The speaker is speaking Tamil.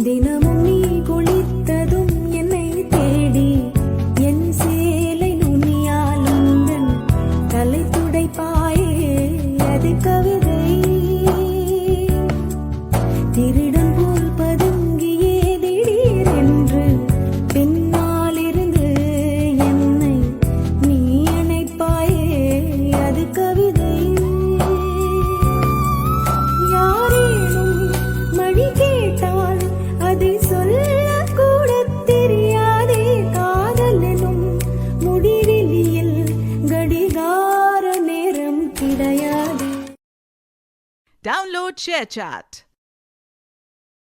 தினமும் நீ குளித்ததும் என்னை தேடி என் சேலை நுனியால் உந்தன் தலை துடைப்பாயே அது கவிதை. திருடன் போல் பதுங்கியே திடீரென்று பின்னால் இருந்து என்னை நீ அணைப்பாயே அது கவிதை. யாரேனும் மணி கேட்டால் அதை சொல்லக்கூட தெரியாதே. காதல் எனும் முடிவெளியில் கடிகார நேரம் கிடையாது. Download ShareChat.